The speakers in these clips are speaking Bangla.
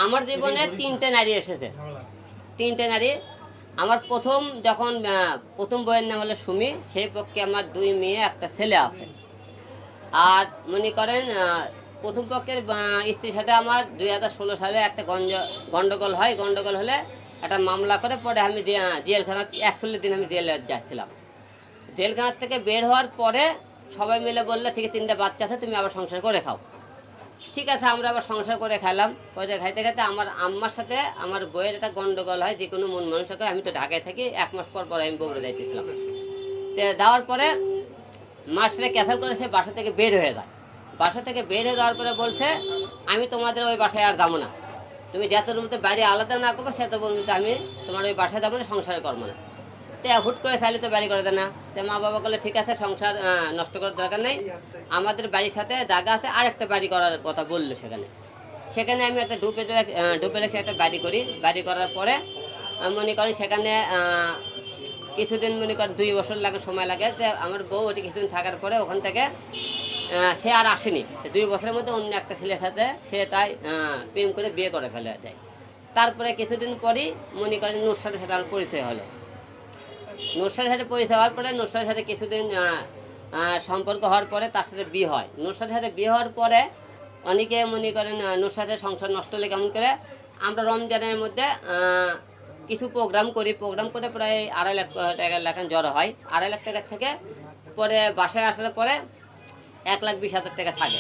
আমার জীবনে তিনটে নারী এসেছে, তিনটে নারী। আমার প্রথম যখন প্রথম বইয়ের নাম হলো সুমি, সেই পক্ষে আমার 2 মেয়ে একটা ছেলে আছে। আর মনে করেন প্রথম পক্ষের স্ত্রীর সাথে আমার 2016 সালে একটা গন্ডগোল হয়। গন্ডগোল হলে একটা মামলা করে পরে আমি জেলখানা 41 দিন আমি জেলে যাচ্ছিলাম। জেলখানার থেকে বের হওয়ার পরে সবাই মিলে বললে ঠিক আছে, 3টে বাচ্চা আছে, তুমি আবার সংসার করে খাও। ঠিক আছে, আমরা আবার সংসার করে খেলাম। পয়সা খাইতে খাইতে আমার আম্মার সাথে আমার বইয়ের একটা গন্ডগোল হয়, যে কোনো মন মানুষকে। আমি তো ঢাকায় থাকি, 1 মাস পর পর আমি বগুড়া যাইতেছিলাম। তো যাওয়ার পরে মার সাথে ক্যান্সেল করে সে বাসা থেকে বের হয়ে যায়। বাসা থেকে বের হয়ে যাওয়ার পরে বলছে, আমি তোমাদের ওই বাসায় আর যাবো না, তুমি যত রুমতে বাইরে আলাদা না করবো সে তো বলতে আমি তোমার ওই বাসায় যাবো না, সংসারে করবো না। তো হুট করে চাইলে তো বাড়ি করে দেয় না। তো মা বাবা বলে ঠিক আছে, সংসার নষ্ট করার দরকার নেই, আমাদের বাড়ির সাথে জায়গা আছে, আরেকটা বাড়ি করার কথা বললো। সেখানে আমি একটা ডুপ্লেক্সে একটা বাড়ি করি। বাড়ি করার পরে মনে করি সেখানে কিছুদিন মনে করেন 2 বছর লাগে, সময় লাগে। যে আমার বউ ওটি কিছুদিন থাকার পরে ওখান থেকে সে আর আসেনি। 2 বছরের মধ্যে অন্য একটা ছেলের সাথে সে তাই প্রেম করে বিয়ে করে ফেলে দেয়। তারপরে কিছুদিন পরই মনে করেন নুসরাতের সাথে আমার পরিচয় হলো। নুসরাতের সাথে পরিচয় হওয়ার পরে নুসরাতের সাথে কিছুদিন সম্পর্ক হওয়ার পরে তার সাথে বিয়ে হয়। নুসরাতের সাথে বিয়ে হওয়ার পরে অনেকে মনে করেন নুসরাতের সংসার নষ্ট হলে কেমন করে, আমরা রমজানের মধ্যে কিছু প্রোগ্রাম করি। প্রোগ্রাম করে প্রায় 2.5 লাখ টাকা লেখান জড়ো হয়। 2.5 লাখ টাকা থেকে পরে বাসায় আসার পরে 1,20,000 টাকা থাকে।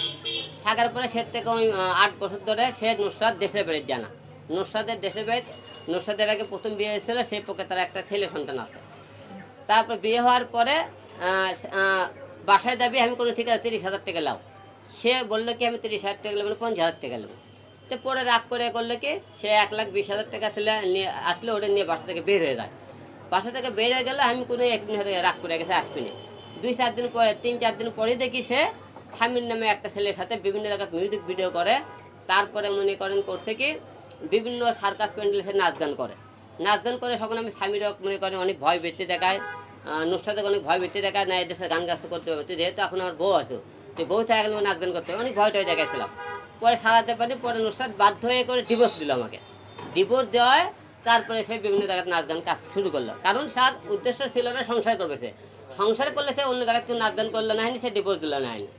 থাকার পরে সে থেকে ওই 8 বছর ধরে সে নুসরাত দেশের বাড়ির জানা। নুসরাতের দেশের বাড়ি, নুসরাতের আগে প্রথম বিয়ে হয়েছিল, সেই পক্ষে তার একটা ছেলে সন্তান আছে। তারপর বিয়ে হওয়ার পরে বাসায় যাবি, আমি কোনো ঠিক আছে 30,000 টাকা লাও। সে বললো কি আমি 30,000 টাকা নেবো, 50,000 টাকা নেবো। তো পরে রাগ করে করলে কি, সে 1,20,000 টাকা ছেলে নিয়ে আসলে ওটা নিয়ে বাসা থেকে বের হয়ে যায়। বাসা থেকে বের হয়ে গেলে আমি কোনো একদিন হয়তো রাগ করে গেছে, আসবি না। 2-4 দিন পরে, 3-4 দিন পরেই দেখি সে স্বামীর নামে একটা ছেলের সাথে বিভিন্ন জায়গায় মিউজিক ভিডিও করে। তারপরে মনে করেন করছে কি, বিভিন্ন সার্কাস প্যান্ডেলে সে নাচ গান করে। নাচ গান করে সকলে আমি স্বামীর মনে করেন অনেক ভয় ভীতি দেখায়, নুসরাতকে অনেক ভয় ভীতি দেখায়, না এদেশে গান গাছ করতে হবে। তুই যেহেতু এখন আমার বউ আছে, তুই বউ থেকে গেলে নাচ গান করতে হবে, অনেক ভয় টয় দেখাইছিলাম। পরে সারাতে পারি, পরে নুসরাত বাধ্য হয়ে করে ডিভোর্স দিল আমাকে। ডিভোর্স দেওয়ায় তারপরে সে বিভিন্ন জায়গায় নাচ গান কাজ শুরু করলো। কারণ তার উদ্দেশ্য ছিল না সংসার করবে, সে সংসার করলে সে অন্য জায়গায় কেউ নাচ গান করলো না, হয়নি, সে ডিভোর্স দিল না, হয়নি।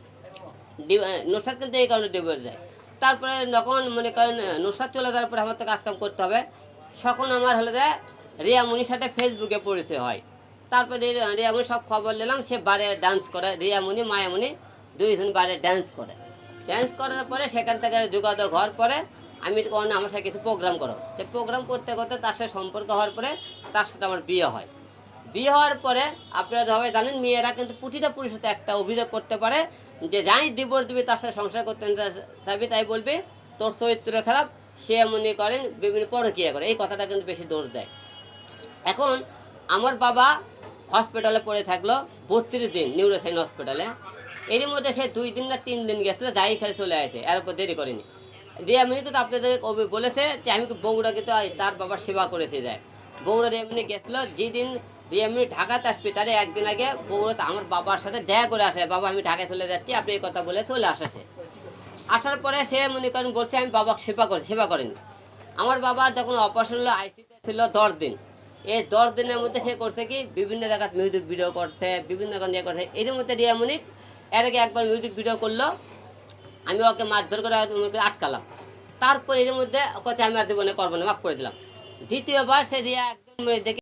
নুসরাত কিন্তু এই কারণে ডিভোর্স দেয়। তারপরে যখন মনে করেন নুসরাত চলে যাওয়ার পরে আমার তো কাজকাম করতে হবে, তখন আমার হলে যে রিয়ামণির সাথে ফেসবুকে পরিচয় হয়। তারপরে রিয়ামণি সব খবর নিলাম, সে বারে ডান্স করে, রিয়ামণি মায়ামণি 2জন বারে ডান্স করে। ডান্স করার পরে সেখান থেকে যোগাযোগ হওয়ার পরে আমি আমার সাথে কিছু প্রোগ্রাম করো। তো প্রোগ্রাম করতে করতে তার সাথে সম্পর্ক হওয়ার পরে তার সাথে আমার বিয়ে হয়। বিয়ে হওয়ার পরে আপনারা সবাই জানেন, মেয়েরা কিন্তু প্রতিটা পুরুষের সাথে একটা অভিযোগ করতে পারে যে যাই ডিভোর্স দিবি, তার সাথে সংসার করতে চাবি, তাই বলবে তোর চরিত্র খারাপ, সে মনে করেন বিভিন্ন পরকীয়া করে। এই কথাটা কিন্তু বেশি দোষ দেয়। এখন আমার বাবা হসপিটালে পড়ে থাকলো 32 দিন, নিউরোসাইন হসপিটালে। এরই মধ্যে সে 2 দিন না 3 দিন গেছিলো, যাই খেলে চলে আসে, এর উপর দেরি করেনি। রিয়ামণি কিন্তু আপনাদের বলেছে যে আমি বগুড়া কিন্তু তার বাবার সেবা করেছে যায়। বগুড়া রিয়ামণি গেছিলো, যেদিন রিয়ামণি ঢাকাতে আসবে তার একদিন আগে বগুড়াতে আমার বাবার সাথে দেখা করে আসে, বাবা আমি ঢাকায় চলে যাচ্ছি, আপনি এই কথা বলে চলে আসে। আসার পরে সে মনে করেন বলছে আমি বাবাকে সেবা করেনি। আমার বাবার যখন অপারেশন হলো, আইসিতে ছিল 10 দিন। এই 10 দিনের মধ্যে সে করছে কি, বিভিন্ন জায়গায় মিউজিক ভিডিও করছে, বিভিন্ন গান দিয়ে করছে। এর মধ্যে রিয়ামণি এর আগে একবার মিউজিক ভিডিও করলো, আমি ওকে মারধর করে আটকালাম। তারপর এর মধ্যে কথা আমি আর জীবনে করবো না, মাফ করে দিলাম। দ্বিতীয়বার সে রিয়া একদম দেখে